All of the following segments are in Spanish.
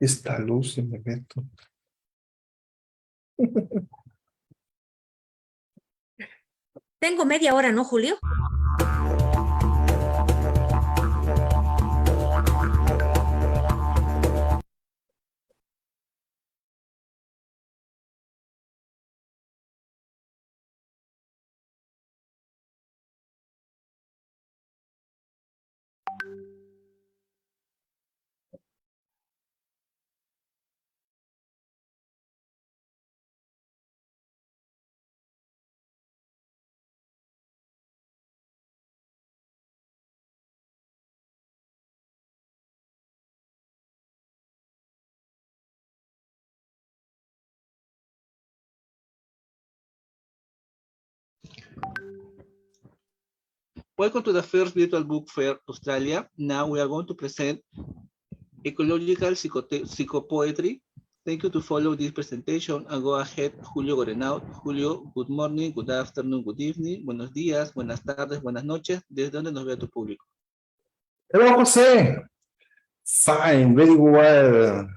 Esta luz se me meto. Tengo media hora, ¿no, Julio? Welcome to the first virtual book fair Australia. Now we are going to present ecological psychopoetry. Thank you to follow this presentation and go ahead, Julio Gorenaut. Julio, good morning, good afternoon, good evening, buenos días, buenas tardes, buenas noches. ¿Desde dónde nos ve tu público? Hello, Jose. Fine, very well.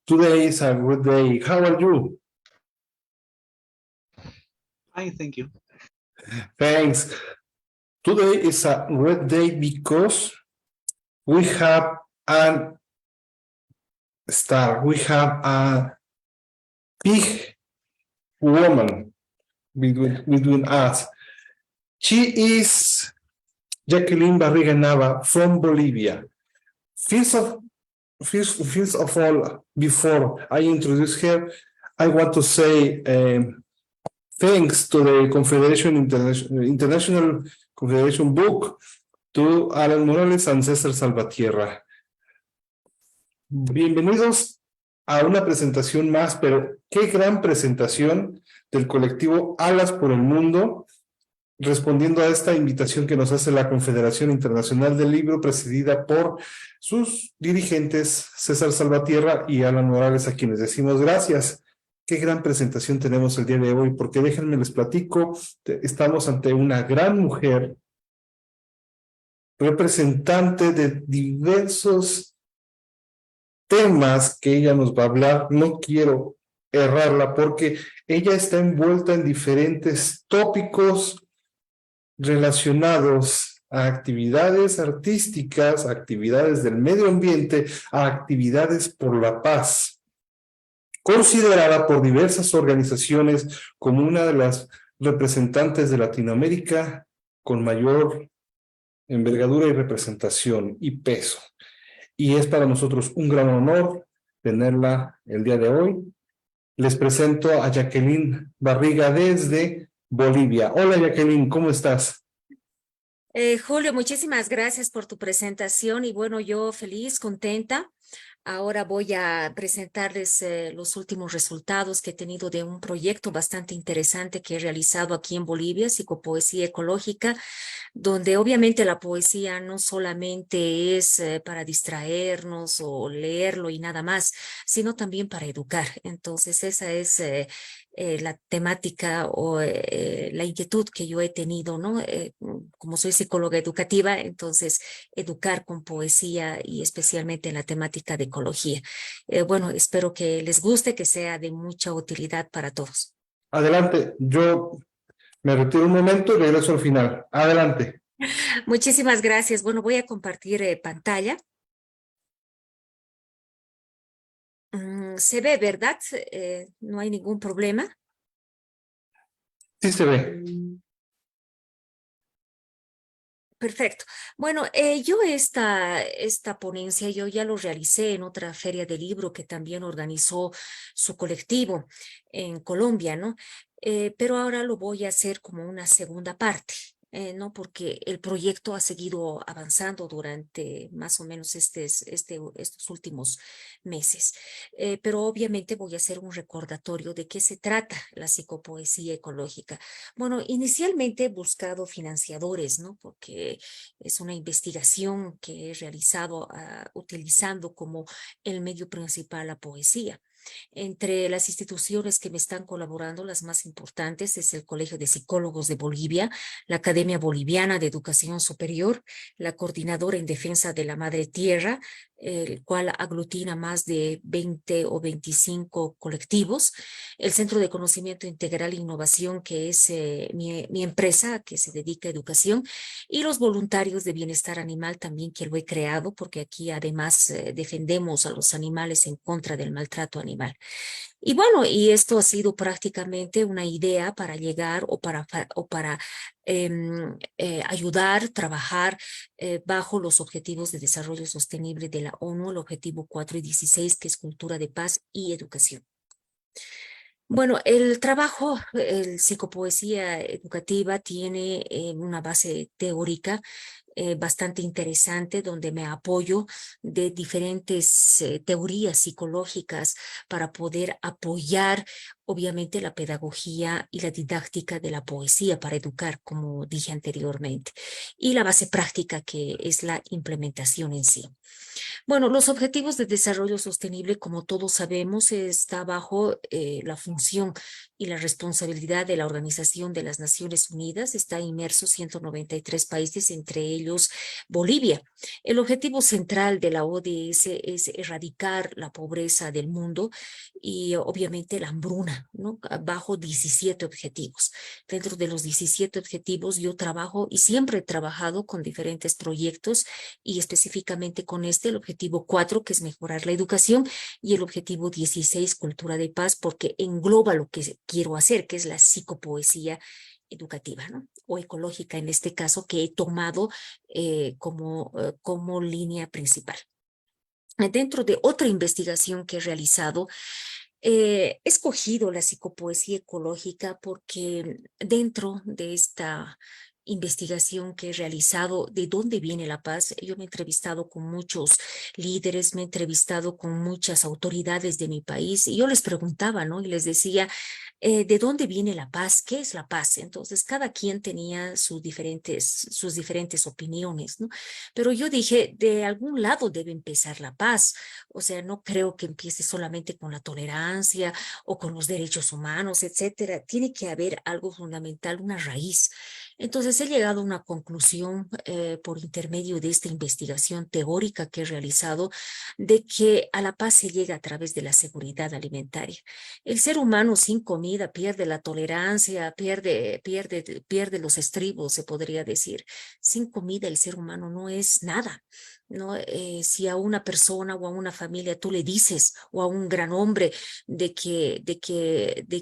Today is a good day. How are you? Fine, thank you. Thanks. Today is a red day because we have a star. We have a big woman between us. She is Jacqueline Barriga Nava from Bolivia. First of all, before I introduce her, I want to say thanks to the Confederation International Confederation Book, to Alan Morales and César Salvatierra. Bienvenidos a una presentación más, pero qué gran presentación del colectivo Alas por el Mundo, respondiendo a esta invitación que nos hace la Confederación Internacional del Libro, presidida por sus dirigentes César Salvatierra y Alan Morales, a quienes decimos gracias. Qué gran presentación tenemos el día de hoy, porque déjenme les platico, estamos ante una gran mujer, representante de diversos temas que ella nos va a hablar. No quiero errarla porque ella está envuelta en diferentes tópicos relacionados a actividades artísticas, a actividades del medio ambiente, a actividades por la paz. Considerada por diversas organizaciones como una de las representantes de Latinoamérica con mayor envergadura y representación y peso. Y es para nosotros un gran honor tenerla el día de hoy. Les presento a Jacqueline Barriga desde Bolivia. Hola Jacqueline, ¿cómo estás? Julio, muchísimas gracias por tu presentación y bueno, yo feliz, contenta. Ahora voy a presentarles los últimos resultados que he tenido de un proyecto bastante interesante que he realizado aquí en Bolivia, Psicopoesía Ecológica, donde obviamente la poesía no solamente es para distraernos o leerlo y nada más, sino también para educar. Entonces esa es la temática o la inquietud que yo he tenido, ¿no? Como soy psicóloga educativa, entonces educar con poesía y especialmente en la temática de ecología. Bueno, espero que les guste, que sea de mucha utilidad para todos. Adelante, yo me retiro un momento y regreso al final. Adelante. Muchísimas gracias. Bueno, voy a compartir pantalla. Se ve, ¿verdad? No hay ningún problema. Sí se ve. Perfecto. Bueno, yo esta ponencia yo ya lo realicé en otra feria de libro que también organizó su colectivo en Colombia, ¿no? Pero ahora lo voy a hacer como una segunda parte. ¿No? Porque el proyecto ha seguido avanzando durante más o menos estos últimos meses. Pero obviamente voy a hacer un recordatorio de qué se trata la psicopoesía ecológica. Bueno, inicialmente he buscado financiadores, ¿no? Porque es una investigación que he realizado utilizando como el medio principal la poesía. Entre las instituciones que me están colaborando, las más importantes es el Colegio de Psicólogos de Bolivia, la Academia Boliviana de Educación Superior, la Coordinadora en Defensa de la Madre Tierra, el cual aglutina más de 20 o 25 colectivos. El Centro de Conocimiento Integral e Innovación, que es mi empresa que se dedica a educación, y los voluntarios de bienestar animal también, que lo he creado, porque aquí además defendemos a los animales en contra del maltrato animal. Y bueno, y esto ha sido prácticamente una idea para llegar o para ayudar, trabajar bajo los Objetivos de Desarrollo Sostenible de la ONU, el Objetivo 4 y 16, que es cultura de paz y educación. Bueno, el trabajo, el psicopoesía educativa, tiene una base teórica bastante interesante, donde me apoyo de diferentes teorías psicológicas para poder apoyar, obviamente, la pedagogía y la didáctica de la poesía para educar, como dije anteriormente, y la base práctica, que es la implementación en sí. Bueno, los Objetivos de Desarrollo Sostenible, como todos sabemos, está bajo la función y la responsabilidad de la Organización de las Naciones Unidas. Está inmerso 193 países, entre ellos Bolivia. El objetivo central de la ODS es erradicar la pobreza del mundo y obviamente la hambruna, ¿no? Bajo 17 objetivos. Dentro de los 17 objetivos yo trabajo y siempre he trabajado con diferentes proyectos, y específicamente con el objetivo 4, que es mejorar la educación, y el objetivo 16, cultura de paz, porque engloba lo que quiero hacer, que es la psicopoesía educativa, ¿no? O ecológica en este caso, que he tomado como línea principal. Dentro de otra investigación que he realizado, he escogido la psicopoesía ecológica porque dentro de esta investigación que he realizado, de dónde viene la paz, yo me he entrevistado con muchos líderes, me he entrevistado con muchas autoridades de mi país, y yo les preguntaba, ¿no? Y les decía, ¿de dónde viene la paz? ¿Qué es la paz? Entonces, cada quien tenía sus diferentes opiniones, ¿no? Pero yo dije, de algún lado debe empezar la paz. O sea, no creo que empiece solamente con la tolerancia o con los derechos humanos, etcétera. Tiene que haber algo fundamental, una raíz. Entonces he llegado a una conclusión por intermedio de esta investigación teórica que he realizado, de que a la paz se llega a través de la seguridad alimentaria. El ser humano sin comida pierde la tolerancia, pierde los estribos, se podría decir. Sin comida el ser humano no es nada, ¿no? Si a una persona o a una familia tú le dices, o a un gran hombre, de que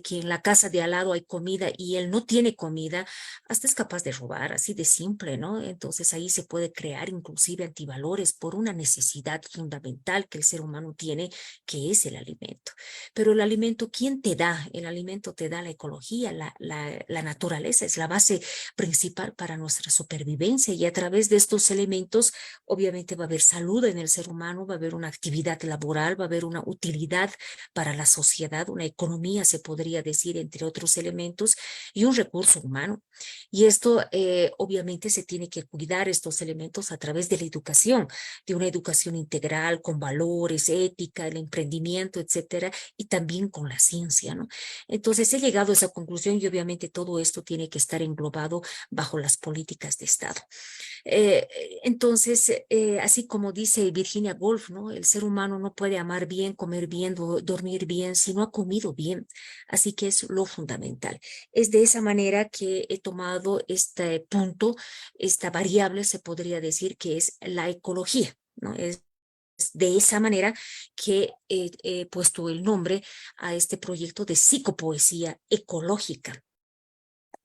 en la casa de al lado hay comida y él no tiene comida, hasta es capaz de robar, así de simple, ¿no? Entonces ahí se puede crear inclusive antivalores por una necesidad fundamental que el ser humano tiene, que es el alimento. Pero el alimento, ¿quién te da? El alimento te da la ecología, la naturaleza, es la base principal para nuestra supervivencia, y a través de estos elementos obviamente va a haber salud en el ser humano, va a haber una actividad laboral, va a haber una utilidad para la sociedad, una economía, se podría decir, entre otros elementos, y un recurso humano. Y esto obviamente se tiene que cuidar estos elementos a través de la educación, de una educación integral con valores, ética, el emprendimiento, etcétera, y también con la ciencia, ¿no? Entonces he llegado a esa conclusión, y obviamente todo esto tiene que estar englobado bajo las políticas de Estado. Eh, entonces, así como dice Virginia Woolf, ¿no? El ser humano no puede amar bien, comer bien, dormir bien, si no ha comido bien. Así que es lo fundamental. Es de esa manera que he tomado este punto, esta variable, se podría decir, que es la ecología, ¿no? Es de esa manera que he puesto el nombre a este proyecto de psicopoesía ecológica,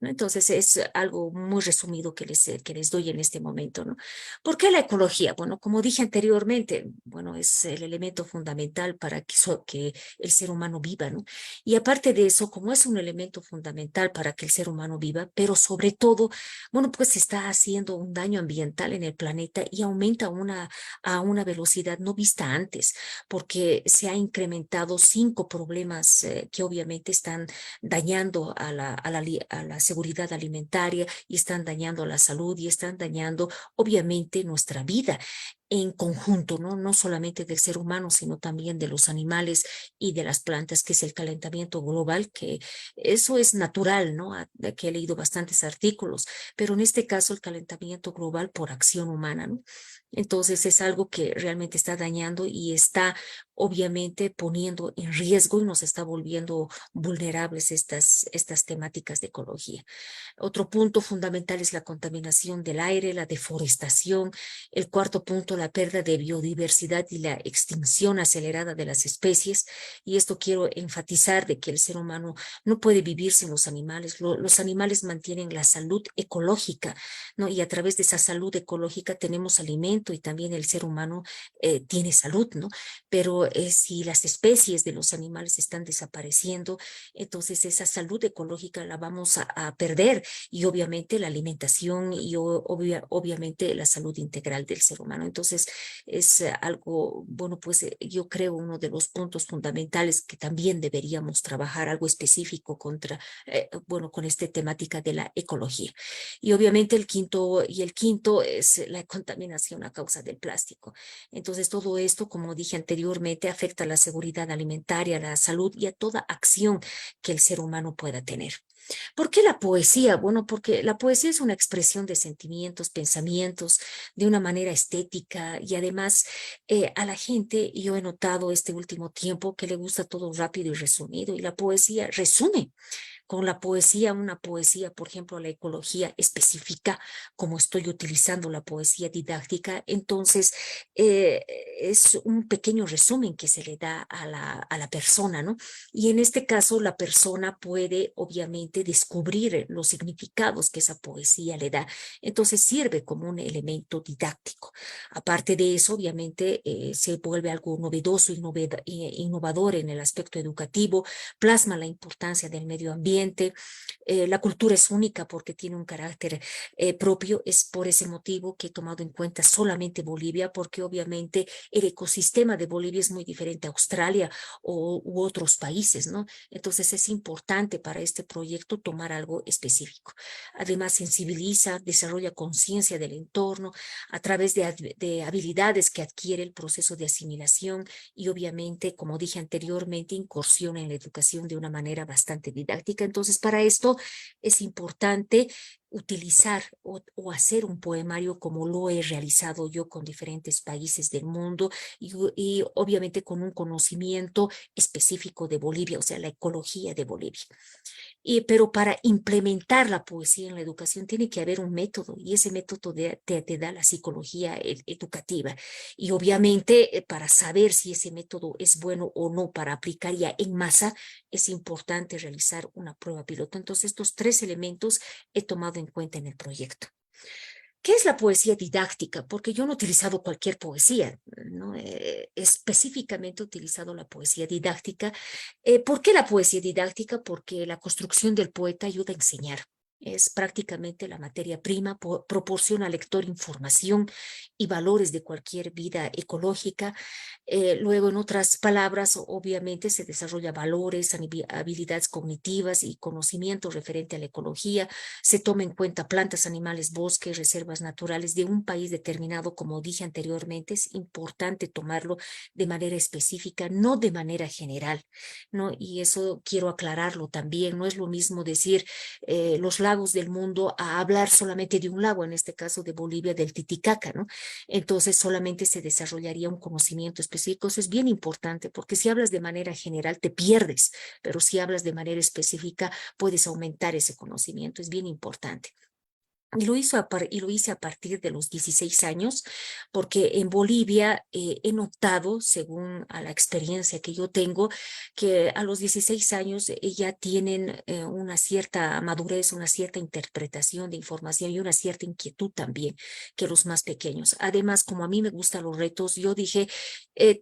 ¿no? Entonces es algo muy resumido que les doy en este momento, ¿no? ¿Por qué la ecología? Bueno, como dije anteriormente, bueno, es el elemento fundamental para que el ser humano viva, ¿no? Y aparte de eso, como es un elemento fundamental para que el ser humano viva, pero sobre todo, bueno, pues se está haciendo un daño ambiental en el planeta, y aumenta a una velocidad no vista antes, porque se ha incrementado 5 problemas que obviamente están dañando a la seguridad alimentaria, y están dañando la salud, y están dañando obviamente nuestra vida. en conjunto, ¿no? No solamente del ser humano, sino también de los animales y de las plantas, que es el calentamiento global, que eso es natural, ¿no? De que he leído bastantes artículos, pero en este caso el calentamiento global por acción humana, ¿no? Entonces es algo que realmente está dañando y está obviamente poniendo en riesgo y nos está volviendo vulnerables estas temáticas de ecología. Otro punto fundamental es la contaminación del aire, la deforestación. El cuarto punto, la pérdida de biodiversidad y la extinción acelerada de las especies. Y esto quiero enfatizar de que el ser humano no puede vivir sin los animales. Los animales mantienen la salud ecológica, ¿no? Y a través de esa salud ecológica tenemos alimento y también el ser humano tiene salud, ¿no? Pero si las especies de los animales están desapareciendo, entonces esa salud ecológica la vamos a perder y obviamente la alimentación y obviamente la salud integral del ser humano. Entonces es algo, bueno, pues yo creo uno de los puntos fundamentales que también deberíamos trabajar algo específico contra, bueno, con esta temática de la ecología. Y obviamente el quinto es la contaminación a causa del plástico. Entonces todo esto, como dije anteriormente, afecta a la seguridad alimentaria, a la salud y a toda acción que el ser humano pueda tener. ¿Por qué la poesía? Bueno, porque la poesía es una expresión de sentimientos, pensamientos, de una manera estética y además a la gente, yo he notado este último tiempo que le gusta todo rápido y resumido y la poesía resume con la poesía, una poesía, por ejemplo, la ecología específica, como estoy utilizando la poesía didáctica, entonces es un pequeño resumen que se le da a la persona, ¿no? Y en este caso, la persona puede, obviamente, descubrir los significados que esa poesía le da. Entonces, sirve como un elemento didáctico. Aparte de eso, obviamente, se vuelve algo novedoso, innovador en el aspecto educativo, plasma la importancia del medio ambiente. La cultura es única porque tiene un carácter propio. Es por ese motivo que he tomado en cuenta solamente Bolivia, porque obviamente el ecosistema de Bolivia es muy diferente a Australia u otros países, ¿no? Entonces es importante para este proyecto tomar algo específico. Además, sensibiliza, desarrolla conciencia del entorno a través de habilidades que adquiere el proceso de asimilación y obviamente, como dije anteriormente, incursiona en la educación de una manera bastante didáctica. Entonces, para esto es importante utilizar o hacer un poemario como lo he realizado yo con diferentes países del mundo y obviamente con un conocimiento específico de Bolivia, o sea, la ecología de Bolivia. Pero para implementar la poesía en la educación tiene que haber un método y ese método te da la psicología educativa. Y obviamente para saber si ese método es bueno o no para aplicar ya en masa, es importante realizar una prueba piloto. Entonces, estos tres elementos he tomado en cuenta en el proyecto. ¿Qué es la poesía didáctica? Porque yo no he utilizado cualquier poesía, ¿no? Específicamente he utilizado la poesía didáctica. ¿Por qué la poesía didáctica? Porque la construcción del poeta ayuda a enseñar. Es prácticamente la materia prima, proporciona al lector información y valores de cualquier vida ecológica. Luego, en otras palabras, obviamente se desarrolla valores, habilidades cognitivas y conocimiento referente a la ecología. Se toma en cuenta plantas, animales, bosques, reservas naturales de un país determinado, como dije anteriormente. Es importante tomarlo de manera específica, no de manera general, ¿no? Y eso quiero aclararlo también. No es lo mismo decir los lagos del mundo a hablar solamente de un lago, en este caso de Bolivia, del Titicaca, ¿no? Entonces solamente se desarrollaría un conocimiento específico. Eso es bien importante porque si hablas de manera general te pierdes, pero si hablas de manera específica puedes aumentar ese conocimiento. Es bien importante. Y lo hice a partir de los 16 años, porque en Bolivia he notado, según a la experiencia que yo tengo, que a los 16 años ya tienen una cierta madurez, una cierta interpretación de información y una cierta inquietud también que los más pequeños. Además, como a mí me gustan los retos, yo dije,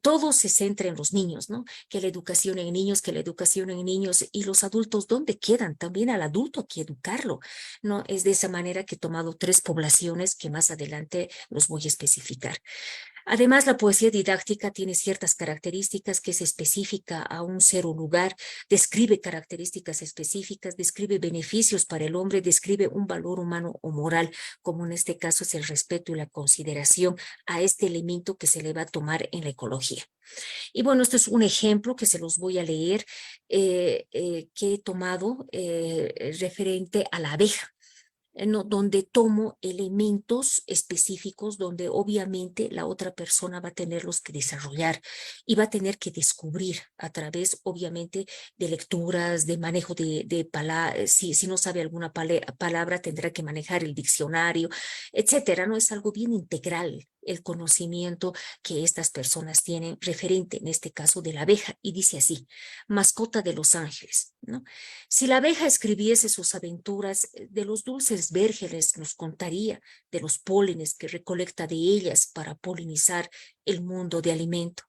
todo se centra en los niños, ¿no? Que la educación en niños, que la educación en niños y los adultos, ¿dónde quedan? También al adulto hay que educarlo, ¿no? Es de esa manera que he tomado tres poblaciones que más adelante los voy a especificar. Además, la poesía didáctica tiene ciertas características que es específica a un ser o lugar, describe características específicas, describe beneficios para el hombre, describe un valor humano o moral, como en este caso es el respeto y la consideración a este elemento que se le va a tomar en la ecología. Y bueno, esto es un ejemplo que se los voy a leer, que he tomado referente a la abeja. No, donde tomo elementos específicos donde obviamente la otra persona va a tenerlos que desarrollar y va a tener que descubrir a través obviamente de lecturas, de manejo de palabras, si no sabe alguna palabra tendrá que manejar el diccionario, etcétera, ¿no? Es algo bien integral el conocimiento que estas personas tienen referente en este caso de la abeja y dice así, mascota de los ángeles, ¿no? Si la abeja escribiese sus aventuras, de los dulces vérgenes nos contaría, de los pólenes que recolecta de ellas para polinizar el mundo de alimento.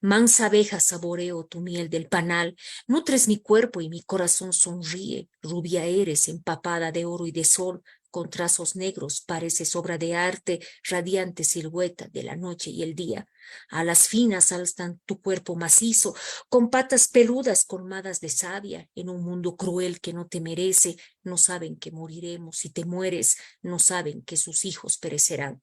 Mansa abeja, saboreo tu miel del panal, nutres mi cuerpo y mi corazón sonríe, rubia eres, empapada de oro y de sol, con trazos negros, pareces obra de arte, radiante silueta de la noche y el día. Alas finas alzan tu cuerpo macizo, con patas peludas colmadas de savia, en un mundo cruel que no te merece, no saben que moriremos, si te mueres, no saben que sus hijos perecerán.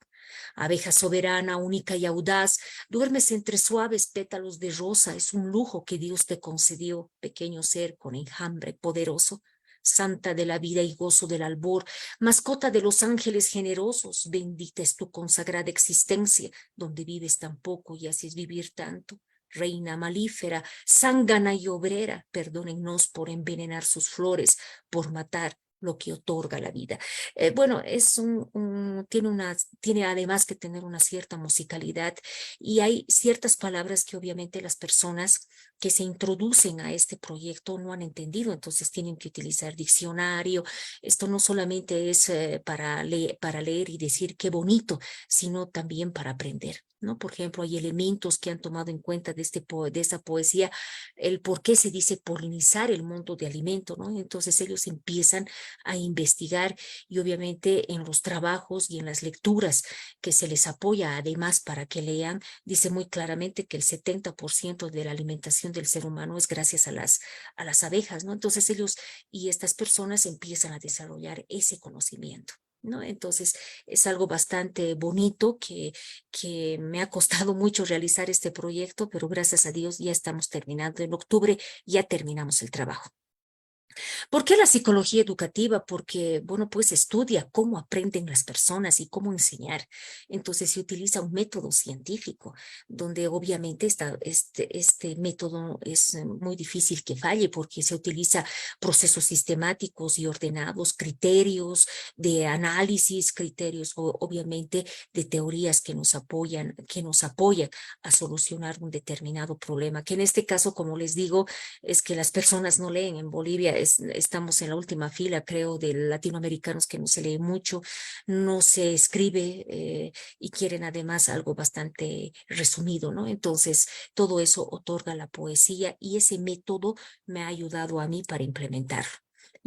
Abeja soberana, única y audaz, duermes entre suaves pétalos de rosa, es un lujo que Dios te concedió, pequeño ser con enjambre poderoso. Santa de la vida y gozo del albor, mascota de los ángeles generosos, bendita es tu consagrada existencia, donde vives tan poco y haces vivir tanto. Reina malífera, zángana y obrera, perdónennos por envenenar sus flores, por matar lo que otorga la vida. Bueno, es tiene además que tener una cierta musicalidad y hay ciertas palabras que obviamente las personas que se introducen a este proyecto no han entendido, entonces tienen que utilizar diccionario. Esto no solamente es para leer y decir qué bonito, sino también para aprender, ¿no? Por ejemplo, hay elementos que han tomado en cuenta de esta poesía, el por qué se dice polinizar el mundo de alimento, ¿no? Entonces ellos empiezan a investigar y obviamente en los trabajos y en las lecturas que se les apoya además para que lean, dice muy claramente que el 70% de la alimentación del ser humano es gracias a las abejas, ¿no? Entonces ellos y estas personas empiezan a desarrollar ese conocimiento, ¿no? Entonces es algo bastante bonito que me ha costado mucho realizar este proyecto, pero gracias a Dios ya estamos terminando. En octubre ya terminamos el trabajo. ¿Por qué la psicología educativa? Porque, bueno, pues estudia cómo aprenden las personas y cómo enseñar. Entonces se utiliza un método científico, donde obviamente este método es muy difícil que falle porque se utiliza procesos sistemáticos y ordenados, criterios de análisis, criterios obviamente de teorías que nos apoyan a solucionar un determinado problema, que en este caso, como les digo, es que las personas no leen en Bolivia, estamos en la última fila, creo, de latinoamericanos que no se lee mucho, no se escribe y quieren además algo bastante resumido, ¿no? Entonces, todo eso otorga la poesía y ese método me ha ayudado a mí para implementarlo.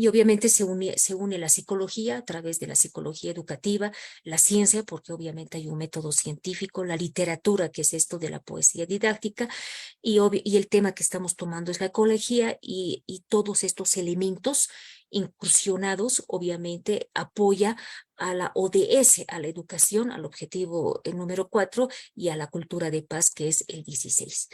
Y obviamente se une la psicología a través de la psicología educativa, la ciencia, porque obviamente hay un método científico, la literatura, que es esto de la poesía didáctica, y el tema que estamos tomando es la ecología y todos estos elementos incursionados obviamente apoya a la ODS, a la educación, al objetivo número 4 y a la cultura de paz que es el 16.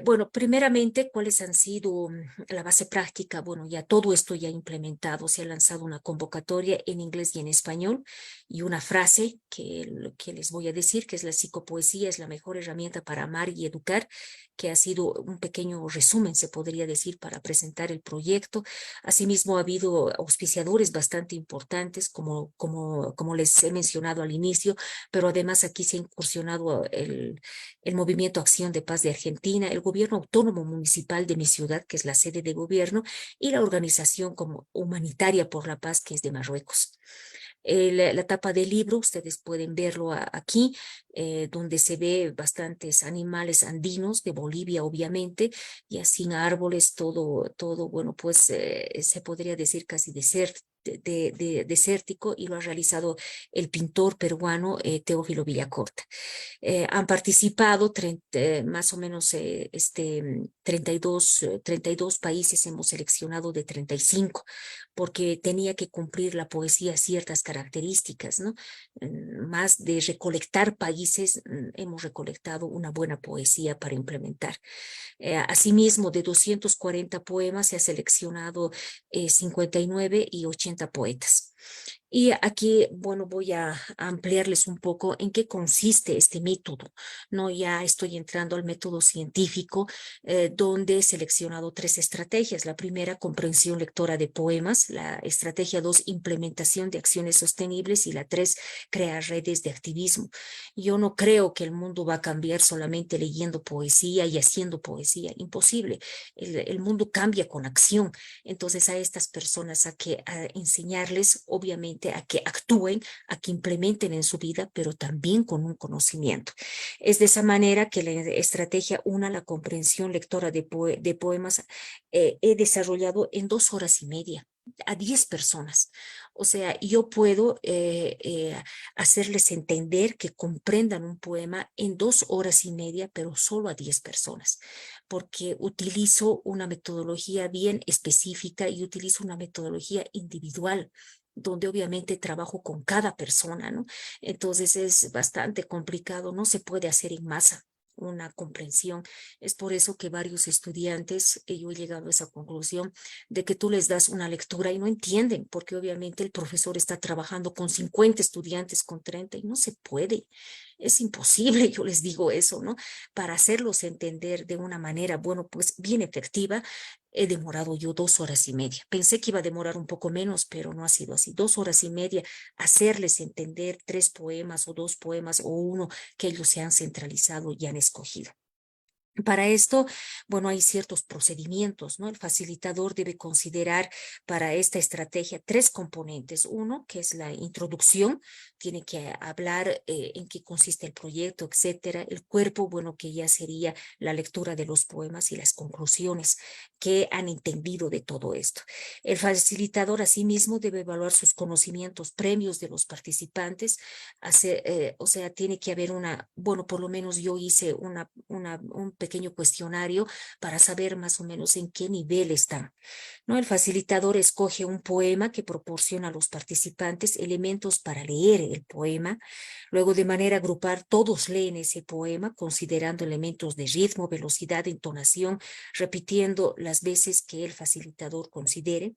Bueno, primeramente, ¿cuáles han sido la base práctica? Bueno, ya todo esto ya implementado, se ha lanzado una convocatoria en inglés y en español y una frase que les voy a decir, que es la psicopoesía es la mejor herramienta para amar y educar, que ha sido un pequeño resumen, se podría decir, para presentar el proyecto. Asimismo, ha habido auspiciadores bastante importantes, como les he mencionado al inicio, pero además aquí se ha incursionado el Movimiento Acción de Paz de Argentina, el Gobierno Autónomo Municipal de mi ciudad, que es la sede de gobierno, y la Organización como Humanitaria por la Paz, que es de Marruecos. La tapa del libro, ustedes pueden verlo aquí, donde se ve bastantes animales andinos de Bolivia, obviamente, y así árboles, todo, bueno, pues se podría decir casi desértico y lo ha realizado el pintor peruano Teófilo Villacorta. Han participado más o menos 32 países, hemos seleccionado de 35, porque tenía que cumplir la poesía ciertas características, ¿no? Más de recolectar países, hemos recolectado una buena poesía para implementar. Asimismo, de 240 poemas se ha seleccionado 59 y 80 poetas. Y aquí, bueno, voy a ampliarles un poco en qué consiste este método. No, ya estoy entrando al método científico, donde he seleccionado 3 estrategias. La primera, comprensión lectora de poemas. La estrategia 2, implementación de acciones sostenibles. Y la 3, crear redes de activismo. Yo no creo que el mundo va a cambiar solamente leyendo poesía y haciendo poesía. Imposible. El mundo cambia con acción. Entonces, a estas personas a enseñarles, obviamente, a que actúen, a que implementen en su vida, pero también con un conocimiento. Es de esa manera que la estrategia una, la comprensión lectora de poemas, he desarrollado en 2 horas y media a 10 personas. O sea, yo puedo hacerles entender que comprendan un poema en 2 horas y media, pero solo a 10 personas, porque utilizo una metodología bien específica y utilizo una metodología individual, donde obviamente trabajo con cada persona, ¿no? Entonces es bastante complicado, no se puede hacer en masa una comprensión. Es por eso que varios estudiantes, yo he llegado a esa conclusión de que tú les das una lectura y no entienden, porque obviamente el profesor está trabajando con 50 estudiantes, con 30, y no se puede. Es imposible, yo les digo eso, ¿no? Para hacerlos entender de una manera, bueno, pues bien efectiva, he demorado yo 2 horas y media. Pensé que iba a demorar un poco menos, pero no ha sido así. 2 horas y media, hacerles entender 3 poemas o 2 poemas o uno que ellos se han centralizado y han escogido. Para esto, bueno, hay ciertos procedimientos, ¿no? El facilitador debe considerar para esta estrategia 3 componentes. Uno, que es la introducción, tiene que hablar en qué consiste el proyecto, etcétera. El cuerpo, bueno, que ya sería la lectura de los poemas y las conclusiones que han entendido de todo esto. El facilitador asimismo debe evaluar sus conocimientos previos de los participantes, o sea, tiene que haber bueno, por lo menos yo hice un pequeño cuestionario para saber más o menos en qué nivel están, ¿no? El facilitador escoge un poema que proporciona a los participantes elementos para leer el poema. Luego, de manera grupal, todos leen ese poema considerando elementos de ritmo, velocidad, entonación, repitiendo las veces que el facilitador considere.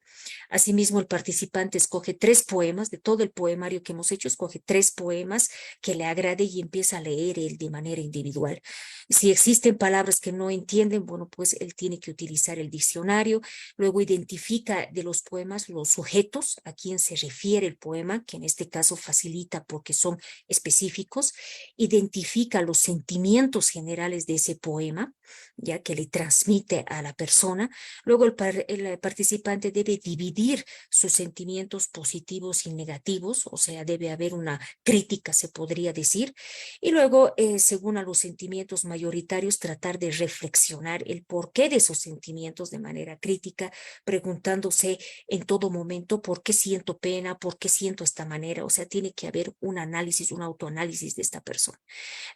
Asimismo, el participante escoge 3 poemas de todo el poemario que hemos hecho, escoge 3 poemas que le agrade y empieza a leer él de manera individual. Si existen palabras que no entienden, bueno, pues él tiene que utilizar el diccionario. Luego identifica de los poemas los sujetos a quien se refiere el poema, que en este caso facilita porque son específicos. Identifica los sentimientos generales de ese poema, ya que le transmite a la persona. Luego el participante debe dividir sus sentimientos positivos y negativos, o sea, debe haber una crítica, se podría decir. Y luego, según a los sentimientos mayoritarios, tratar de reflexionar el porqué de esos sentimientos de manera crítica, preguntándose en todo momento por qué siento pena, por qué siento esta manera. O sea, tiene que haber un análisis, un autoanálisis de esta persona,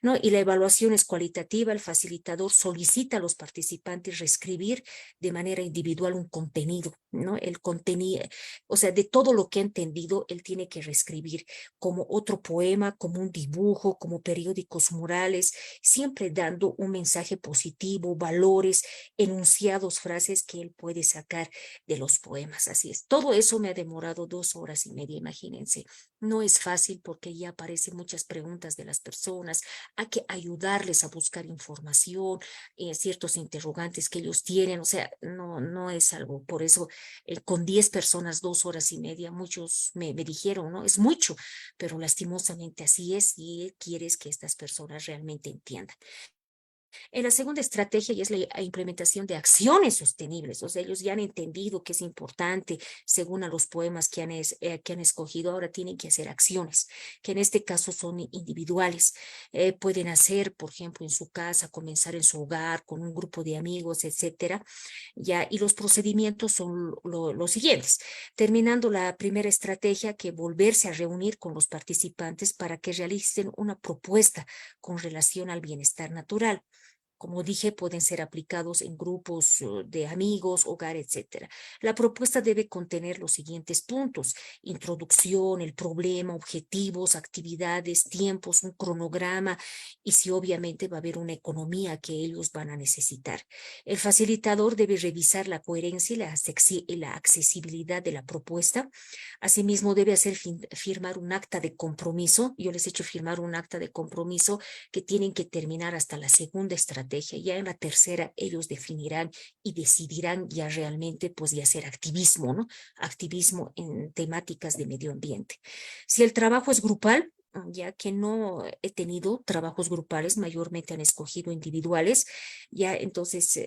¿no? Y la evaluación es cualitativa. El facilitador solicita a los participantes reescribir de manera individual un contenido, ¿no? El contenido, o sea, de todo lo que ha entendido, él tiene que reescribir como otro poema, como un dibujo, como periódicos murales, siempre dando un mensaje positivo, valores, enunciados, frases que él puede sacar de los poemas. Así es. Todo eso me ha demorado 2 horas y media, imagínense. No es fácil porque ya aparecen muchas preguntas de las personas, hay que ayudarles a buscar información, ciertos interrogantes que ellos tienen, o sea, no es algo, por eso con 10 personas 2 horas y media, muchos me dijeron, ¿no? Es mucho, pero lastimosamente así es y quieres que estas personas realmente entiendan. En la segunda estrategia ya es la implementación de acciones sostenibles. O sea, ellos ya han entendido que es importante, según a los poemas que han escogido, ahora tienen que hacer acciones, que en este caso son individuales. Pueden hacer, por ejemplo, en su casa, comenzar en su hogar, con un grupo de amigos, etcétera. Ya, y los procedimientos son los siguientes. Terminando la primera estrategia, que volverse a reunir con los participantes para que realicen una propuesta con relación al bienestar natural. Como dije, pueden ser aplicados en grupos de amigos, hogar, etcétera. La propuesta debe contener los siguientes puntos: introducción, el problema, objetivos, actividades, tiempos, un cronograma y si obviamente va a haber una economía que ellos van a necesitar. El facilitador debe revisar la coherencia y la accesibilidad de la propuesta. Asimismo, debe hacer firmar un acta de compromiso. Yo les he hecho firmar un acta de compromiso que tienen que terminar hasta la segunda estrategia. Ya en la tercera ellos definirán y decidirán ya realmente pues de hacer activismo, ¿no? Activismo en temáticas de medio ambiente. Si el trabajo es grupal, ya que no he tenido trabajos grupales, mayormente han escogido individuales, ya entonces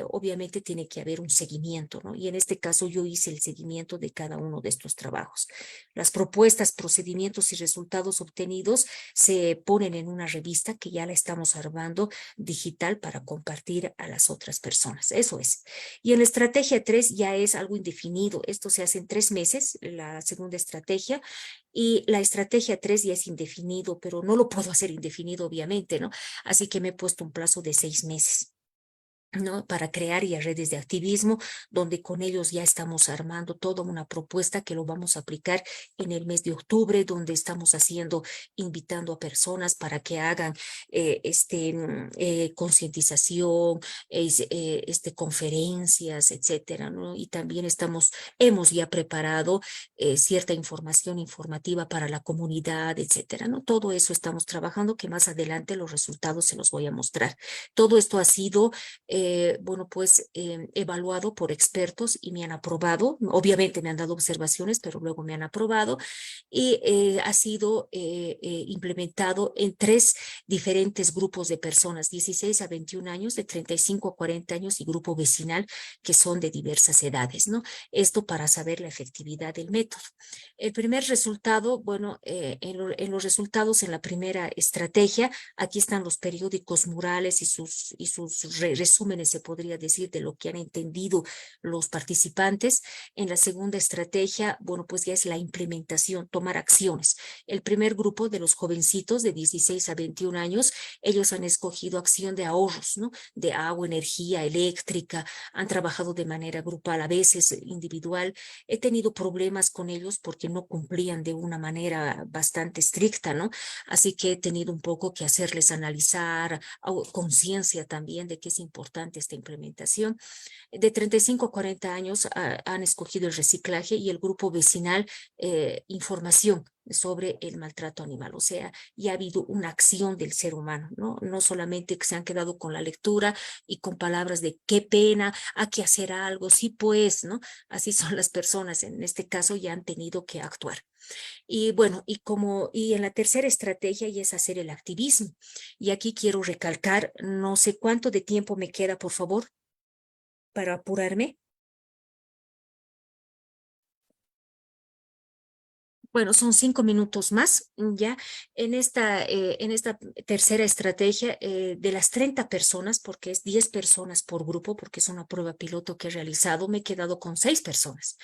obviamente tiene que haber un seguimiento, ¿no? Y en este caso yo hice el seguimiento de cada uno de estos trabajos. Las propuestas, procedimientos y resultados obtenidos se ponen en una revista que ya la estamos armando digital para compartir a las otras personas. Eso es. Y en la estrategia 3 ya es algo indefinido. Esto se hace en 3 meses, la segunda estrategia, y la estrategia 3 ya es indefinido, pero no lo puedo hacer indefinido, obviamente, ¿no? Así que me he puesto un plazo de 6 meses, ¿no? Para crear ya redes de activismo, donde con ellos ya estamos armando toda una propuesta que lo vamos a aplicar en el mes de octubre, donde estamos invitando a personas para que hagan concientización, conferencias, etcétera, ¿no? Y también hemos ya preparado cierta información informativa para la comunidad, etcétera, ¿no? Todo eso estamos trabajando, que más adelante los resultados se los voy a mostrar. Todo esto ha sido evaluado por expertos y me han aprobado. Obviamente me han dado observaciones, pero luego me han aprobado y ha sido implementado en 3 diferentes grupos de personas: 16 a 21 años, de 35 a 40 años y grupo vecinal, que son de diversas edades, ¿no? Esto para saber la efectividad del método. El primer resultado, en los resultados en la primera estrategia, aquí están los periódicos murales y sus resúmenes, se podría decir, de lo que han entendido los participantes. En la segunda estrategia, pues ya es la implementación, tomar acciones. El primer grupo de los jovencitos de 16 a 21 años, ellos han escogido acción de ahorros, ¿no? De agua, energía eléctrica, han trabajado de manera grupal, a veces individual. He tenido problemas con ellos porque no cumplían de una manera bastante estricta, ¿no? Así que he tenido un poco que hacerles analizar, conciencia también de que es importante esta implementación. De 35 a 40 años han escogido el reciclaje y el grupo vecinal, información sobre el maltrato animal. O sea, ya ha habido una acción del ser humano, ¿no? No solamente que se han quedado con la lectura y con palabras de qué pena, hay que hacer algo, sí pues, ¿no? Así son las personas, en este caso ya han tenido que actuar. Y bueno, y en la tercera estrategia ya es hacer el activismo. Y aquí quiero recalcar, no sé cuánto de tiempo me queda, por favor, para apurarme. Bueno, son 5 minutos más, ya. En esta tercera estrategia, de las 30 personas, porque es 10 personas por grupo, porque es una prueba piloto que he realizado, me he quedado con 6 personas.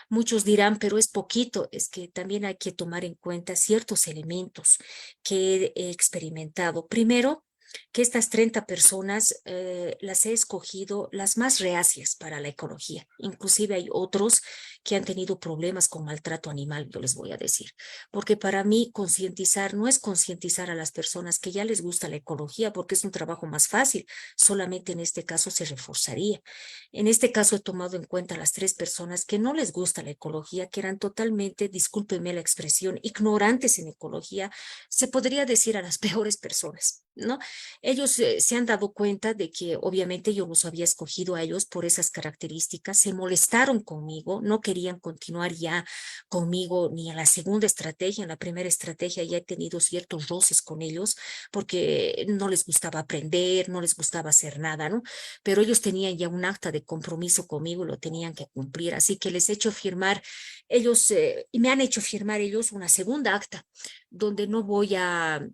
Muchos dirán, pero es poquito. Es que también hay que tomar en cuenta ciertos elementos que he experimentado. Primero, que estas 30 personas las he escogido las más reacias para la ecología. Inclusive hay otros que han tenido problemas con maltrato animal, yo les voy a decir. Porque para mí concientizar no es concientizar a las personas que ya les gusta la ecología, porque es un trabajo más fácil. Solamente en este caso se reforzaría. En este caso he tomado en cuenta a las 3 personas que no les gusta la ecología, que eran totalmente, discúlpenme la expresión, ignorantes en ecología. Se podría decir a las peores personas. ¿no? Ellos se han dado cuenta de que obviamente yo los había escogido a ellos por esas características, se molestaron conmigo, no querían continuar ya conmigo ni en la segunda estrategia, en la primera estrategia ya he tenido ciertos roces con ellos porque no les gustaba aprender, no les gustaba hacer nada, ¿no? Pero ellos tenían ya un acta de compromiso conmigo, lo tenían que cumplir, así que les he hecho firmar, ellos, y me han hecho firmar ellos una segunda acta donde no voy a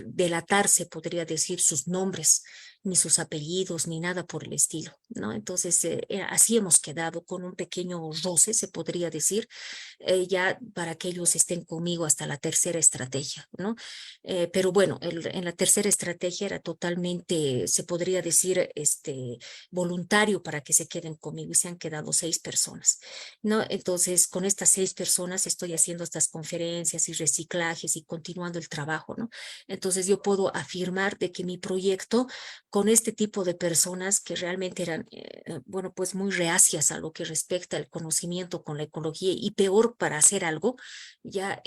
delatar, se podría decir, sus nombres, ni sus apellidos, ni nada por el estilo, ¿no? Entonces, así hemos quedado con un pequeño roce, se podría decir, ya para que ellos estén conmigo hasta la tercera estrategia, ¿no? Pero bueno, en la tercera estrategia era totalmente, se podría decir, voluntario para que se queden conmigo y se han quedado 6 personas, ¿no? Entonces, con estas 6 personas estoy haciendo estas conferencias y reciclajes y continuando el trabajo, ¿no? Entonces, yo puedo afirmar de que mi proyecto con este tipo de personas que realmente eran, bueno, pues muy reacias a lo que respecta al conocimiento con la ecología y peor para hacer algo, ya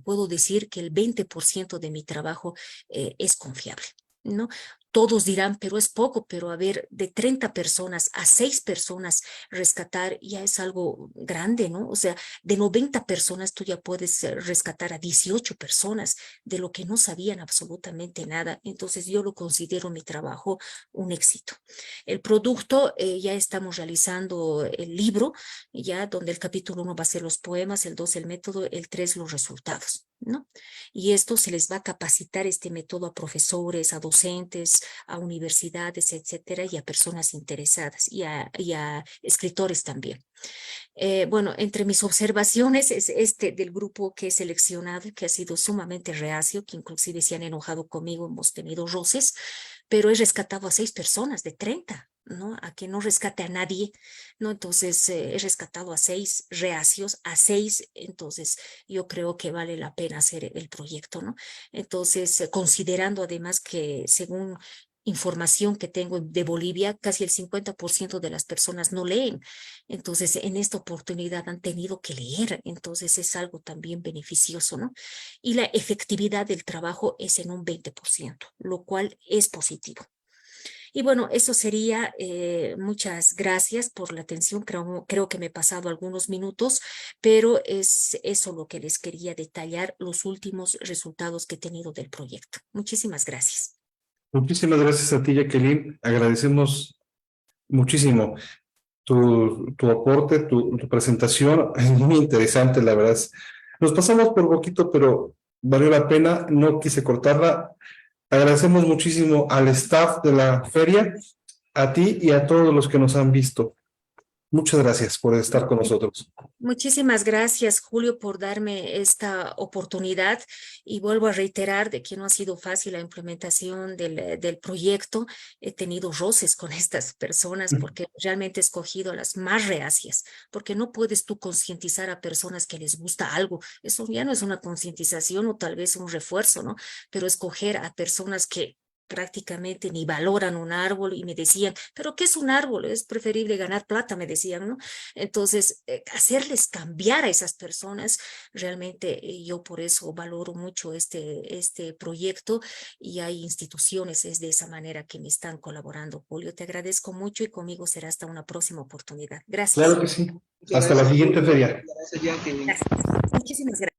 puedo decir que el 20% de mi trabajo es confiable, ¿no? Todos dirán, pero es poco, pero a ver, de 30 personas a 6 personas rescatar ya es algo grande, ¿no? O sea, de 90 personas tú ya puedes rescatar a 18 personas de lo que no sabían absolutamente nada. Entonces yo lo considero mi trabajo un éxito. El producto, ya estamos realizando el libro, ya donde el capítulo 1 va a ser los poemas, el 2 el método, el 3 los resultados, ¿no? Y esto se les va a capacitar este método a profesores, a docentes, a universidades, etcétera, y a personas interesadas y a escritores también. Bueno, entre mis observaciones es este del grupo que he seleccionado, que ha sido sumamente reacio, que inclusive se han enojado conmigo, hemos tenido roces, pero he rescatado a 6 personas de 30, ¿no? A que no rescate a nadie, ¿no? Entonces, he rescatado a 6 reacios, a 6, entonces yo creo que vale la pena hacer el proyecto, ¿no? Entonces, considerando además que según información que tengo de Bolivia, casi el 50% de las personas no leen. Entonces, en esta oportunidad han tenido que leer, entonces es algo también beneficioso, ¿no? Y la efectividad del trabajo es en un 20%, lo cual es positivo. Y bueno, eso sería, muchas gracias por la atención, creo que me he pasado algunos minutos, pero es eso lo que les quería detallar, los últimos resultados que he tenido del proyecto. Muchísimas gracias. Muchísimas gracias a ti, Jacqueline. Agradecemos muchísimo tu aporte, tu presentación. Es muy interesante, la verdad. Nos pasamos por poquito, pero valió la pena. No quise cortarla. Agradecemos muchísimo al staff de la feria, a ti y a todos los que nos han visto. Muchas gracias por estar con nosotros. Muchísimas gracias, Julio, por darme esta oportunidad y vuelvo a reiterar de que no ha sido fácil la implementación del proyecto. He tenido roces con estas personas porque realmente he escogido a las más reacias, porque no puedes tú concientizar a personas que les gusta algo. Eso ya no es una concientización o tal vez un refuerzo, ¿no? Pero escoger a personas que prácticamente ni valoran un árbol y me decían, pero ¿qué es un árbol? Es preferible ganar plata, me decían, ¿no? Entonces, hacerles cambiar a esas personas, realmente yo por eso valoro mucho este proyecto y hay instituciones, es de esa manera que me están colaborando. Julio, te agradezco mucho y conmigo será hasta una próxima oportunidad. Gracias. Claro que sí. Muchas Hasta la gracias, siguiente Julio. feria. Gracias, Jacqueline. Gracias. Muchísimas gracias.